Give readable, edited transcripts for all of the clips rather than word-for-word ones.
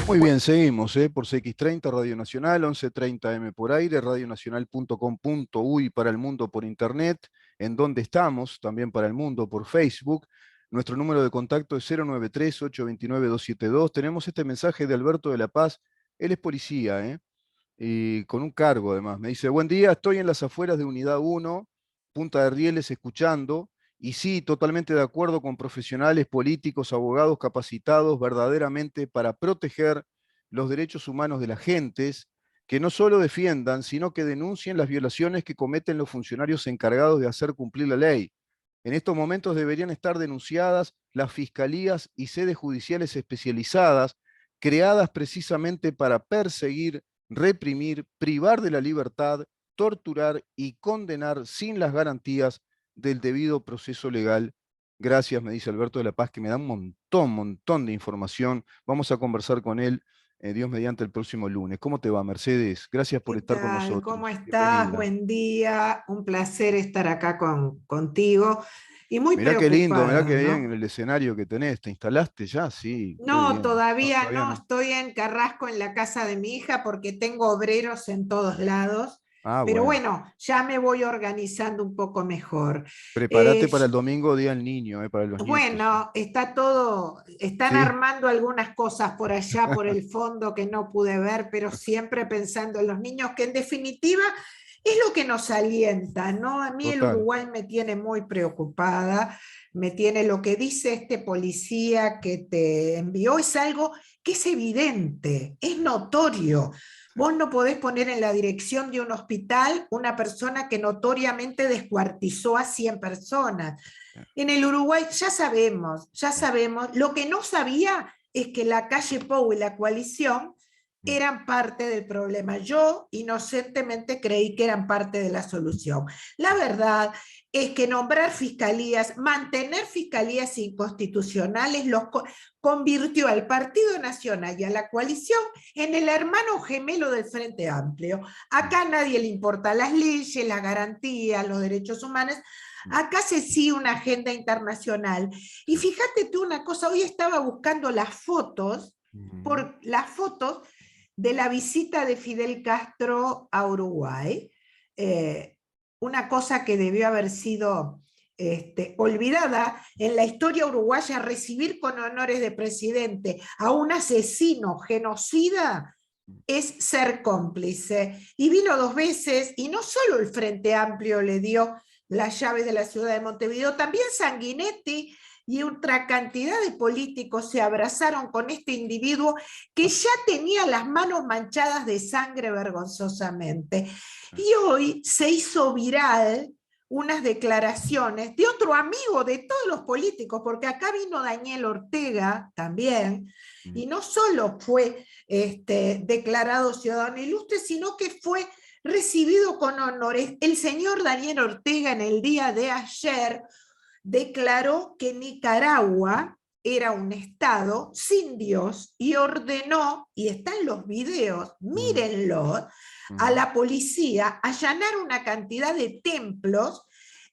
Muy bien, seguimos, por CX30, Radio Nacional, 11:30 AM por aire, radionacional.com.uy para el mundo por internet, en donde estamos, también para el mundo por Facebook. Nuestro número de contacto es 093-829-272. Tenemos este mensaje de Alberto de la Paz, él es policía, y con un cargo además. Me dice, buen día, estoy en las afueras de Unidad 1, Punta de Rieles, escuchando, y sí, totalmente de acuerdo con profesionales, políticos, abogados capacitados verdaderamente para proteger los derechos humanos de las gentes, que no solo defiendan, sino que denuncien las violaciones que cometen los funcionarios encargados de hacer cumplir la ley. En estos momentos deberían estar denunciadas las fiscalías y sedes judiciales especializadas, creadas precisamente para perseguir, reprimir, privar de la libertad, torturar y condenar sin las garantías del debido proceso legal. Gracias, me dice Alberto de la Paz, que me da un montón de información. Vamos a conversar con él, Dios mediante, el próximo lunes. ¿Cómo te va, Mercedes? Gracias por ¿Qué estar con tal? ¿Cómo nosotros. estás? Bienvenida. Buen día. Un placer estar acá contigo y muy Mirá qué lindo, mirá preocupada, qué bien ¿no? el escenario que tenés. ¿Te instalaste ya? Sí, qué No, bien. No, todavía todavía no. no. Estoy en Carrasco, en la casa de mi hija, porque tengo obreros en todos lados. Ah, Pero bueno. bueno, ya me voy organizando un poco mejor. Prepárate Eh, para el domingo, Día del Niño, para los nietos. bueno, está todo, están ¿Sí? armando algunas cosas por allá, por el fondo que no pude ver, pero siempre pensando en los niños, que en definitiva es lo que nos alienta, ¿no? A mí el Total. Uruguay me tiene muy preocupada, me tiene lo que dice este policía que te envió, es algo que es evidente, es notorio. Vos no podés poner en la dirección de un hospital una persona que notoriamente descuartizó a 100 personas. En el Uruguay ya sabemos, lo que no sabía es que la calle Pou y la coalición eran parte del problema. Yo inocentemente creí que eran parte de la solución. La verdad es que nombrar fiscalías, mantener fiscalías inconstitucionales, convirtió al Partido Nacional y a la coalición en el hermano gemelo del Frente Amplio. Acá a nadie le importan las leyes, las garantías, los derechos humanos. Acá se sigue una agenda internacional. Y fíjate tú una cosa, hoy estaba buscando las fotos de la visita de Fidel Castro a Uruguay, eh, una cosa que debió haber sido olvidada en la historia uruguaya, recibir con honores de presidente a un asesino genocida es ser cómplice. Y vino 2 veces, y no solo el Frente Amplio le dio las llaves de la ciudad de Montevideo, también Sanguinetti y otra cantidad de políticos se abrazaron con este individuo que ya tenía las manos manchadas de sangre vergonzosamente. Y hoy se hizo viral unas declaraciones de otro amigo de todos los políticos, porque acá vino Daniel Ortega también, y no solo fue declarado ciudadano ilustre, sino que fue recibido con honores. El señor Daniel Ortega en el día de ayer declaró que Nicaragua era un estado sin Dios y ordenó, y están los videos, mírenlo, a la policía allanar una cantidad de templos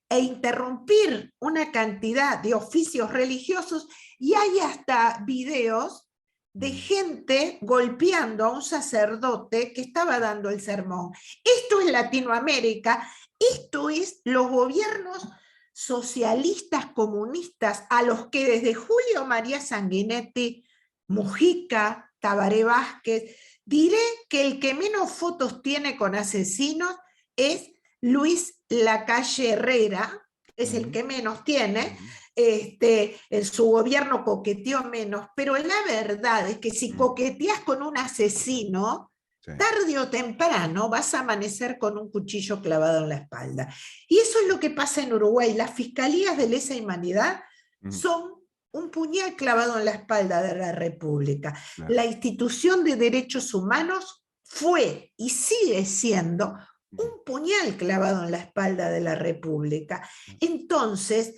e interrumpir una cantidad de oficios religiosos, y hay hasta videos de gente golpeando a un sacerdote que estaba dando el sermón. Esto es Latinoamérica, esto es los gobiernos socialistas comunistas a los que desde Julio María Sanguinetti, Mujica, Tabaré Vázquez, diré que el que menos fotos tiene con asesinos es Luis Lacalle Herrera, es el que menos tiene, en su gobierno coqueteó menos, pero la verdad es que si coqueteas con un asesino, Sí. tarde o temprano vas a amanecer con un cuchillo clavado en la espalda. Y eso es lo que pasa en Uruguay. Las fiscalías de lesa humanidad son un puñal clavado en la espalda de la República. Claro. La institución de derechos humanos fue y sigue siendo un puñal clavado en la espalda de la República. Entonces,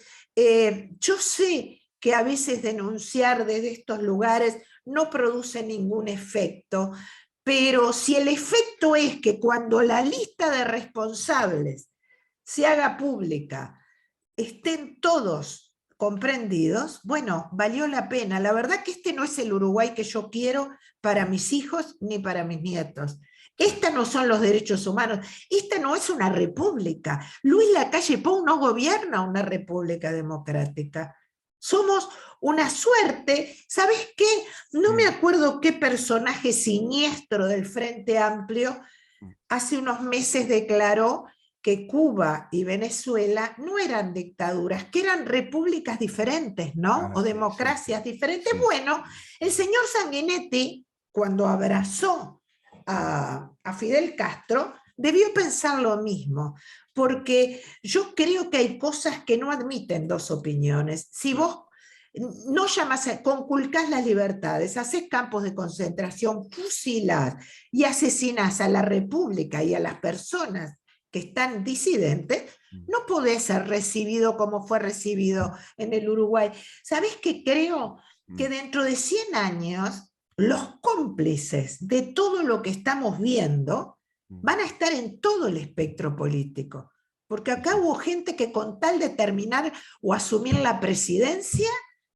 yo sé que a veces denunciar desde estos lugares no produce ningún efecto, pero si el efecto es que cuando la lista de responsables se haga pública, estén todos comprendidos, bueno, valió la pena. La verdad que este no es el Uruguay que yo quiero para mis hijos ni para mis nietos. Estos no son los derechos humanos. Esta no es una república. Luis Lacalle Pou no gobierna una república democrática. Somos una suerte. ¿Sabes qué? No me acuerdo qué personaje siniestro del Frente Amplio hace unos meses declaró que Cuba y Venezuela no eran dictaduras, que eran repúblicas diferentes, ¿no? O Sí, democracias diferentes. sí. Bueno, el señor Sanguinetti, cuando abrazó a Fidel Castro, debió pensar lo mismo, porque yo creo que hay cosas que no admiten dos opiniones. Si vos no llamas, conculcás las libertades, haces campos de concentración, fusilás y asesinás a la República y a las personas que están disidentes, no podés ser recibido como fue recibido en el Uruguay. ¿Sabés qué creo? Que dentro de 100 años los cómplices de todo lo que estamos viendo van a estar en todo el espectro político. Porque acá hubo gente que con tal de terminar o asumir la presidencia,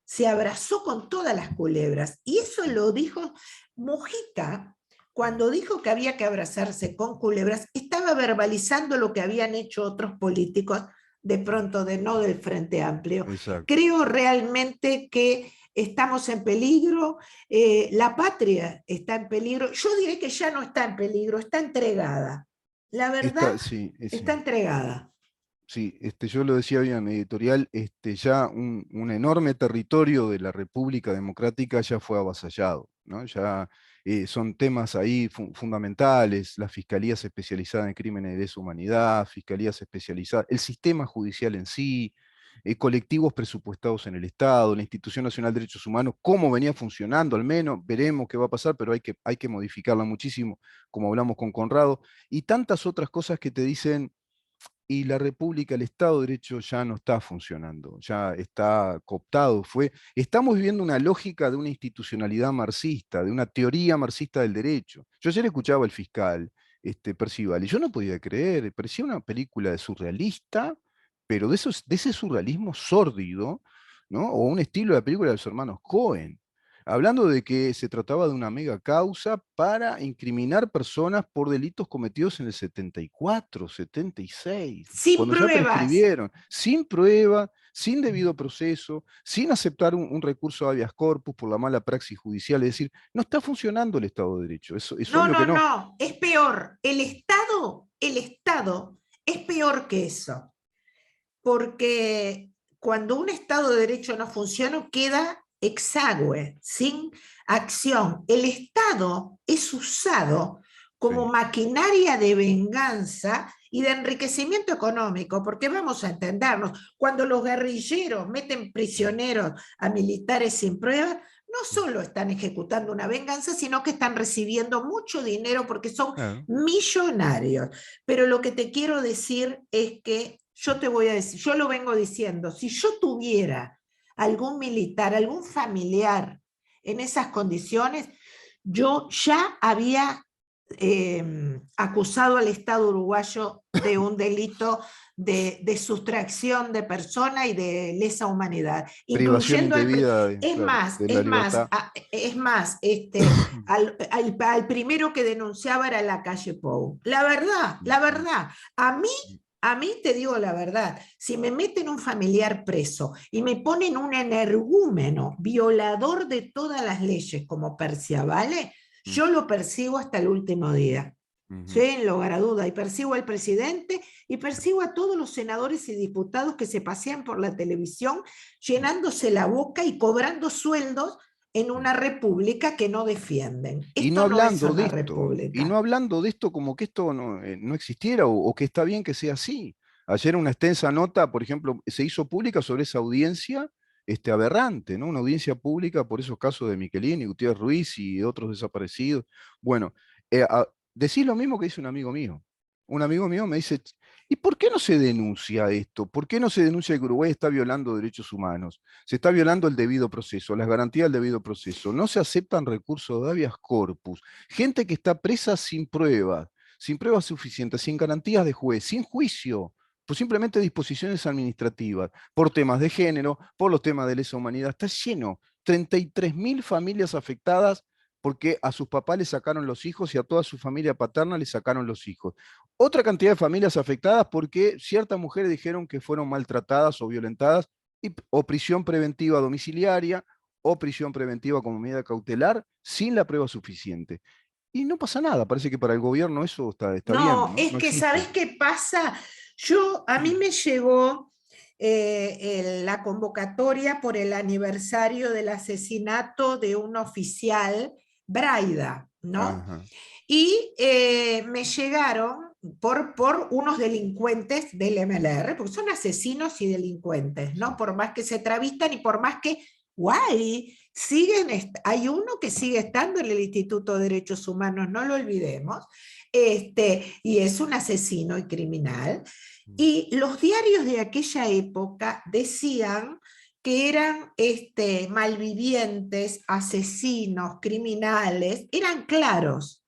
se abrazó con todas las culebras. Y eso lo dijo Mujica, cuando dijo que había que abrazarse con culebras, estaba verbalizando lo que habían hecho otros políticos, de pronto no del Frente Amplio. Exacto. Creo realmente que estamos en peligro, la patria está en peligro. Yo diré que ya no está en peligro, está entregada. La verdad, está entregada. Sí, yo lo decía bien en mi editorial, ya un enorme territorio de la República Democrática ya fue avasallado, ¿no? Ya son temas ahí fundamentales, las fiscalías especializadas en crímenes de lesa humanidad, fiscalías especializadas, el sistema judicial en sí, colectivos presupuestados en el Estado, la Institución Nacional de Derechos Humanos, cómo venía funcionando al menos, veremos qué va a pasar, pero hay que modificarla muchísimo, como hablamos con Conrado, y tantas otras cosas que te dicen y la República, el Estado de Derecho ya no está funcionando, ya está cooptado. Estamos viviendo una lógica de una institucionalidad marxista, de una teoría marxista del derecho. Yo ayer escuchaba al fiscal Percival, y yo no podía creer, parecía una película de surrealista, pero de ese surrealismo sórdido, ¿no? O un estilo de la película de los hermanos Cohen, hablando de que se trataba de una mega causa para incriminar personas por delitos cometidos en el 74, 76, Sin cuando ya pruebas. prescribieron, sin prueba, sin debido proceso, sin aceptar un recurso de habeas corpus por la mala praxis judicial. Es decir, no está funcionando el Estado de Derecho, es No, obvio no, que no. no, es peor. El Estado es peor que eso, porque cuando un Estado de Derecho no funciona, queda exangüe, sin acción. El Estado es usado como Sí. maquinaria de venganza y de enriquecimiento económico, porque vamos a entendernos, cuando los guerrilleros meten prisioneros a militares sin prueba, no solo están ejecutando una venganza, sino que están recibiendo mucho dinero porque son Claro. millonarios. Pero lo que te quiero decir es que yo te voy a decir, yo lo vengo diciendo, si yo tuviera algún militar, algún familiar en esas condiciones, yo ya había acusado al Estado uruguayo de un delito de sustracción de persona y de lesa humanidad, Privación incluyendo indebida claro, de la es más, libertad. es más, al primero que denunciaba era Lacalle Pou. La verdad, a mí te digo la verdad, si me meten un familiar preso y me ponen un energúmeno violador de todas las leyes como Perciavale, yo lo persigo hasta el último día. Sin lugar a duda, y persigo al presidente y persigo a todos los senadores y diputados que se pasean por la televisión llenándose la boca y cobrando sueldos en una república que no defienden. Y no Esto no es hablando de una esto, y no república. hablando de esto como que esto no existiera o que está bien que sea así. Ayer una extensa nota, por ejemplo, se hizo pública sobre esa audiencia aberrante, ¿no? Una audiencia pública por esos casos de Michelini, Gutiérrez Ruiz y otros desaparecidos. Bueno, decís lo mismo que dice un amigo mío. Un amigo mío me dice, ¿y por qué no se denuncia esto? ¿Por qué no se denuncia que Uruguay está violando derechos humanos? Se está violando el debido proceso, las garantías del debido proceso. No se aceptan recursos de habeas corpus. Gente que está presa sin pruebas suficientes, sin garantías de juez, sin juicio. por simplemente disposiciones administrativas, por temas de género, por los temas de lesa humanidad. Está lleno. 33.000 familias afectadas porque a sus papás les sacaron los hijos y a toda su familia paterna les sacaron los hijos. Otra cantidad de familias afectadas porque ciertas mujeres dijeron que fueron maltratadas o violentadas, o prisión preventiva domiciliaria, o prisión preventiva como medida cautelar, sin la prueba suficiente. Y no pasa nada, parece que para el gobierno eso está bien, No, ¿no? es No que ¿sabes existe. qué pasa? A mí me llegó la convocatoria por el aniversario del asesinato de un oficial, Braida, ¿no? Ajá. Y me llegaron por unos delincuentes del MLR, porque son asesinos y delincuentes, Sí. ¿no? Por más que se travistan y por más que, guay, hay uno que sigue estando en el Instituto de Derechos Humanos, no lo olvidemos, y es un asesino y criminal. Mm. Y los diarios de aquella época decían que eran malvivientes, asesinos, criminales, eran claros.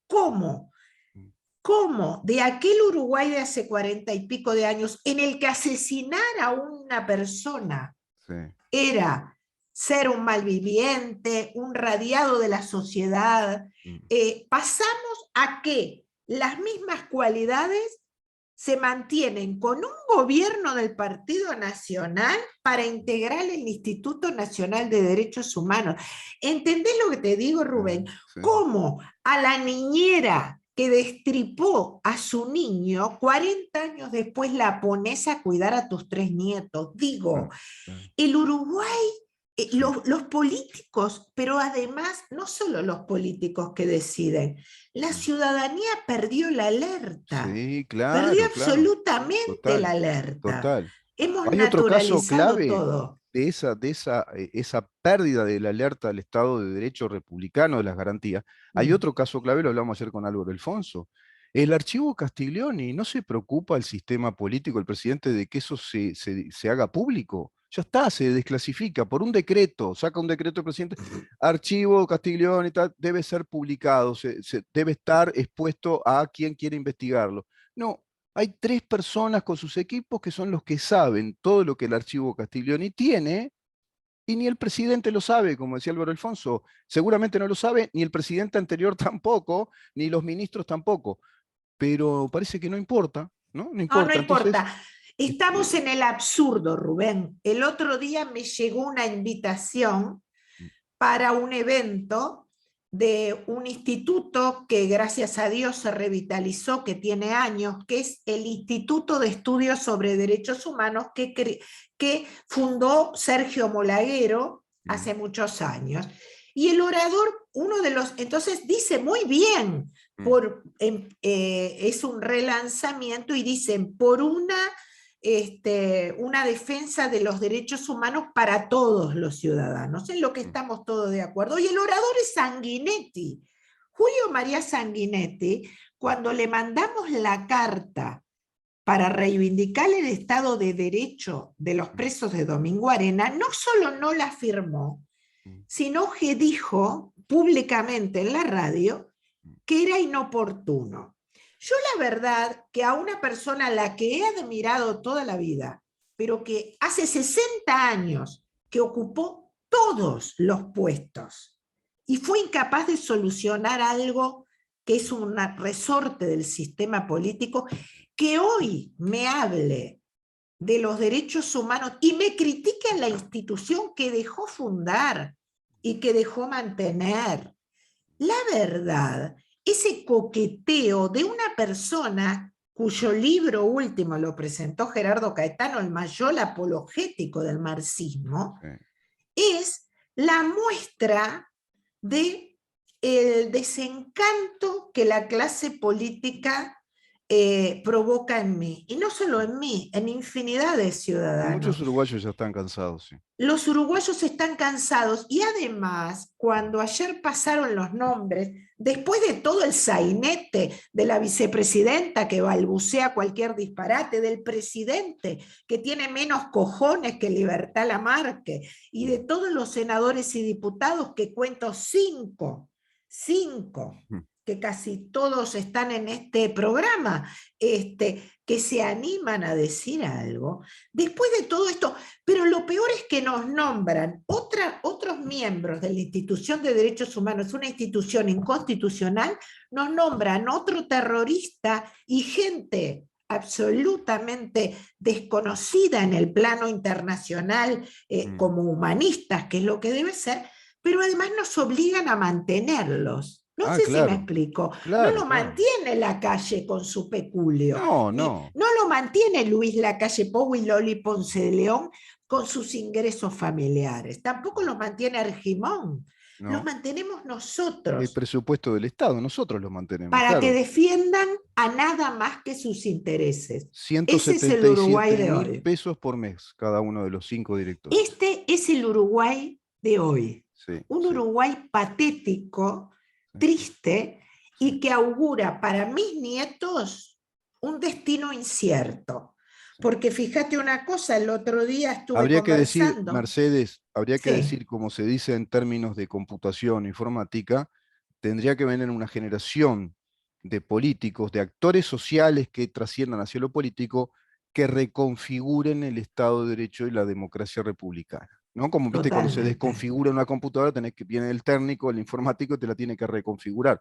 ¿Cómo? Mm. ¿Cómo de aquel Uruguay de hace 40 y pico de años en el que asesinar a una persona Sí. era ser un malviviente, un radiado de la sociedad, Mm. pasamos a que las mismas cualidades se mantienen con un gobierno del Partido Nacional para integrar el Instituto Nacional de Derechos Humanos. ¿Entendés lo que te digo, Rubén? Sí. ¿Cómo a la niñera que destripó a su niño, 40 años después la pones a cuidar a tus 3 nietos? Digo, Sí. el Uruguay, Sí. los políticos, pero además no solo los políticos que deciden, la ciudadanía perdió la alerta, Sí, perdió claro, claro. absolutamente la Total, alerta. total. Hemos Hay otro caso naturalizado clave todo. de esa pérdida de la alerta del Estado de Derecho republicano de las garantías. Hay Mm. otro caso clave, lo hablamos ayer con Álvaro Alfonso. El archivo Castiglioni, ¿no se preocupa el sistema político, el presidente, de que eso se haga público? Ya está, se desclasifica por un decreto, saca un decreto el presidente, archivo Castiglioni, debe ser publicado, debe estar expuesto a quien quiere investigarlo. No, hay 3 personas con sus equipos que son los que saben todo lo que el archivo Castiglioni tiene, y ni el presidente lo sabe, como decía Álvaro Alfonso. Seguramente no lo sabe, ni el presidente anterior tampoco, ni los ministros tampoco. Pero parece que no importa, ¿no? No No, no importa. Entonces, importa. Estamos este, en el absurdo, Rubén. El otro día me llegó una invitación para un evento de un instituto que gracias a Dios se revitalizó, que tiene años, que es el Instituto de Estudios sobre Derechos Humanos que fundó Sergio Molaguero mm, hace muchos años. Y el orador, uno de los, entonces dice muy bien, mm, es un relanzamiento y dicen, por una defensa de los derechos humanos para todos los ciudadanos, en lo que mm, estamos todos de acuerdo. Y el orador es Sanguinetti, Julio María Sanguinetti. Cuando le mandamos la carta para reivindicar el Estado de Derecho de los mm, presos de Domingo Arena, no solo no la firmó, mm, sino que dijo públicamente en la radio mm, que era inoportuno. Yo la verdad que a una persona a la que he admirado toda la vida, pero que hace 60 años que ocupó todos los puestos y fue incapaz de solucionar algo que es un resorte del sistema político, que hoy me hable de los derechos humanos y me critique en la institución que dejó fundar y que dejó mantener. La verdad, ese coqueteo de una persona cuyo libro último lo presentó Gerardo Caetano, el mayor apologético del marxismo, sí. es la muestra de el desencanto que la clase política provoca en mí. Y no solo en mí, en infinidad de Y ciudadanos. muchos uruguayos ya están cansados, sí. Los uruguayos están cansados y además, cuando ayer pasaron los nombres, después de todo el sainete de la vicepresidenta que balbucea cualquier disparate, del presidente que tiene menos cojones que Libertad Lamarque, y de todos los senadores y diputados, que cuento cinco, que casi todos están en este programa, que se animan a decir algo, después de todo esto, pero lo peor es que nos nombran otros miembros de la institución de derechos humanos, una institución inconstitucional, nos nombran otro terrorista y gente absolutamente desconocida en el plano internacional como humanistas, que es lo que debe ser, pero además nos obligan a mantenerlos. No Ah, sé si me claro, explico. No claro, lo claro. mantiene Lacalle con su peculio, No, ni, no, no lo mantiene Luis Lacalle Pou y Loli Ponce de León con sus ingresos familiares, tampoco los mantiene Argimón, los no. mantenemos El nosotros, presupuesto del Estado, nosotros lo mantenemos, para que claro. defiendan a nada más que sus intereses. ciento Ese es el setenta y Uruguay siete de mil hoy. pesos por mes, cada uno de los 5 directores. Este es el Uruguay de hoy, Sí, un sí, Uruguay patético, sí, triste sí, y que augura para mis nietos un destino incierto. sí. Porque fíjate una cosa, el otro día estuve Habría que decir, conversando, Mercedes, habría que sí, decir, como se dice en términos de computación informática, tendría que venir una generación de políticos, de actores sociales que trasciendan hacia lo político, que reconfiguren el Estado de Derecho y la democracia republicana. ¿No? Como viste, cuando se totalmente. desconfigura una computadora, viene el técnico, el informático, y te la tiene que reconfigurar.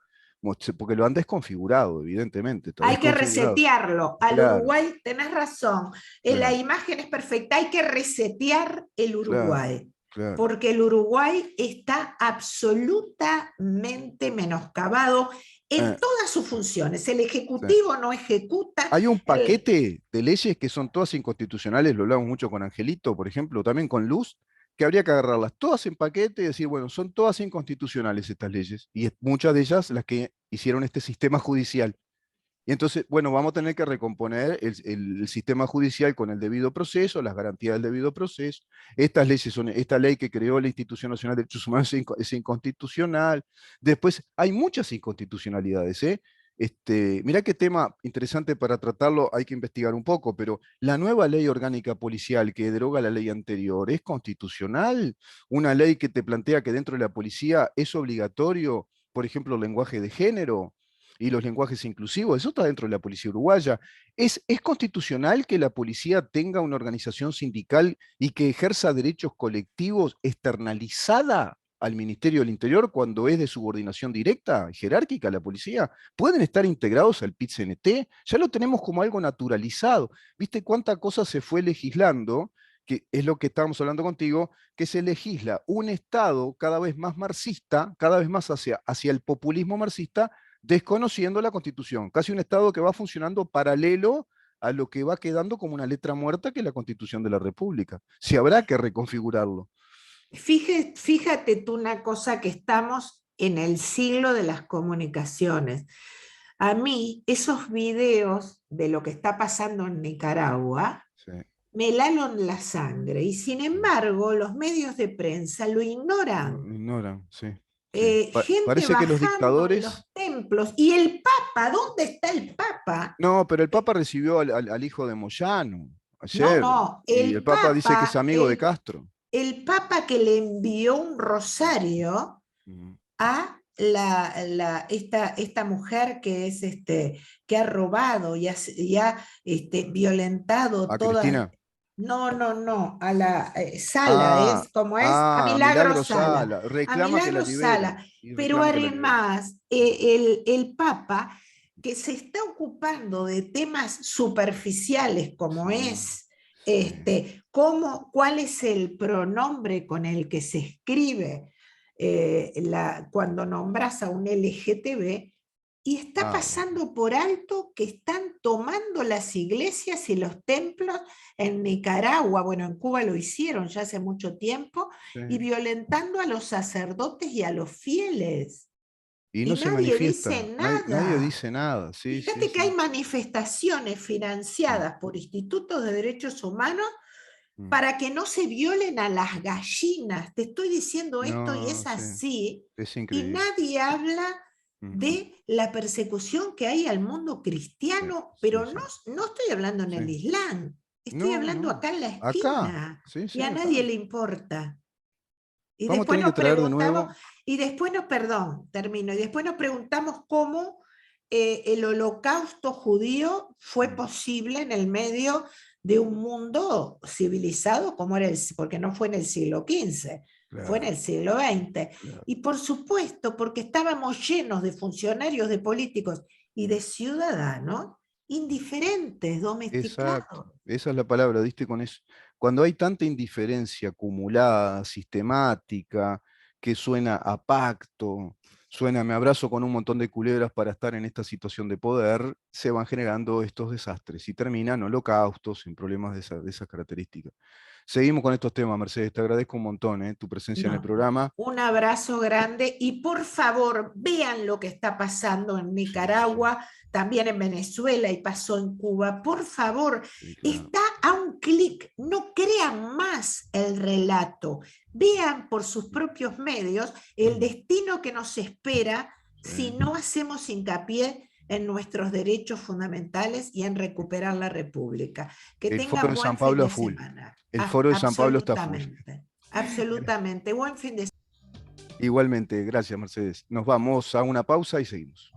Porque lo han desconfigurado, evidentemente, está Hay que desconfigurado. resetearlo. Al Claro, Uruguay, tenés razón, la claro, imagen es perfecta, hay que resetear el claro, Uruguay, claro. porque el Uruguay está absolutamente menoscabado Eh, en todas sus funciones. El sí. Ejecutivo no ejecuta, Hay un el, paquete de leyes que son todas inconstitucionales, lo hablamos mucho con Angelito, por ejemplo, también con Luz, que habría que agarrarlas todas en paquete y decir, bueno, son todas inconstitucionales estas leyes, y muchas de ellas las que hicieron este sistema judicial. Y entonces, bueno, vamos a tener que recomponer el sistema judicial con el debido proceso, las garantías del debido proceso. Estas leyes son, esta ley que creó la Institución Nacional de Derechos Humanos es inconstitucional. Después, hay muchas inconstitucionalidades, ¿eh? Mirá qué tema interesante para tratarlo, hay que investigar un poco, pero la nueva ley orgánica policial que deroga la ley anterior, ¿es constitucional? Una ley que te plantea que dentro de la policía es obligatorio, por ejemplo, el lenguaje de género y los lenguajes inclusivos, eso está dentro de la policía uruguaya. ¿Es constitucional que la policía tenga una organización sindical y que ejerza derechos colectivos externalizada al Ministerio del Interior cuando es de subordinación directa, jerárquica la policía? ¿Pueden estar integrados al PIT-CNT? Ya lo tenemos como algo naturalizado. ¿Viste cuánta cosa se fue legislando? Que es lo que estábamos hablando contigo, que se legisla un Estado cada vez más marxista, cada vez más hacia el populismo marxista, desconociendo la Constitución, casi un Estado que va funcionando paralelo a lo que va quedando como una letra muerta que es la Constitución de la República. Si habrá que reconfigurarlo. fíjate tú una cosa, que estamos en el siglo de las comunicaciones. A mí, esos videos de lo que está pasando en Nicaragua, Sí, me helan la sangre y sin sí. embargo los medios de prensa lo Lo ignoran. ignoran, sí, sí. Gente Parece que los bajando de los dictadores... templos. ¿Y el Papa? ¿Dónde está el Papa? No, pero el Eh, Papa recibió al hijo de Moyano no, ayer, no, y el Papa dice que es amigo de Castro. el Papa que le envió un rosario Mm. a esta mujer que es que ha robado y ha violentado ¿A todas. Cristina? No, no, no, a la Sala, Ah, es como es, a Milagro Milagro Sala, Sala, a reclama que la Milagro liberen, Sala. y Pero reclama que la liberen. además, el Papa, que se está ocupando de temas superficiales como Sí, es sí. cuál es el pronombre con el que se escribe cuando nombras a un LGTB, y está Ah, bueno. pasando por alto que están tomando las iglesias y los templos en Nicaragua, bueno, en Cuba lo hicieron ya hace mucho tiempo, Sí. y violentando a los sacerdotes y a los fieles. Y Y no se nadie manifiesta, dice nadie nada. dice nada. Sí, sí, Fíjate que hay sí. manifestaciones Mm, financiadas por institutos de derechos humanos mm. para que no se violen a las gallinas. Te estoy diciendo esto y No, es sí, así, es y increíble. nadie habla Mm, mm. de la persecución que hay al mundo Sí, cristiano, sí, pero sí, no, no estoy hablando en sí. el Islam, estoy No, hablando no. acá en la Acá, esquina, sí, y sí, a acá. nadie le importa. Y Vamos a después tener que nos traer de preguntamos, nuevo. y después nos, perdón, termino, y después nos preguntamos cómo el holocausto judío fue posible en el medio de un mundo civilizado como era porque no fue en el siglo XV, fue en Claro, el siglo XX. claro. Y por supuesto, porque estábamos llenos de funcionarios, de políticos y de ciudadanos indiferentes, Exacto, domesticados. esa es la palabra, diste con eso. Cuando hay tanta indiferencia acumulada, sistemática, que suena a pacto, suena me abrazo con un montón de culebras para estar en esta situación de poder, se van generando estos desastres y terminan holocaustos en problemas de esas características. Seguimos con estos temas, Mercedes, te agradezco un montón, tu presencia en el No, programa. un abrazo grande y por favor vean lo que está pasando en Sí, sí, sí, Nicaragua, también en Venezuela y pasó en Cuba. Por favor, sí, claro. está a un clic, no crean más el relato, vean por sus propios medios el destino que nos espera si Sí. no hacemos hincapié en nuestros derechos fundamentales y en recuperar la República. Que El foro tengan de San buen fin Pablo a de full. semana. El foro de San Pablo está a full. Absolutamente. Absolutamente. Buen fin de Igualmente, gracias Mercedes. Nos vamos a una pausa y seguimos.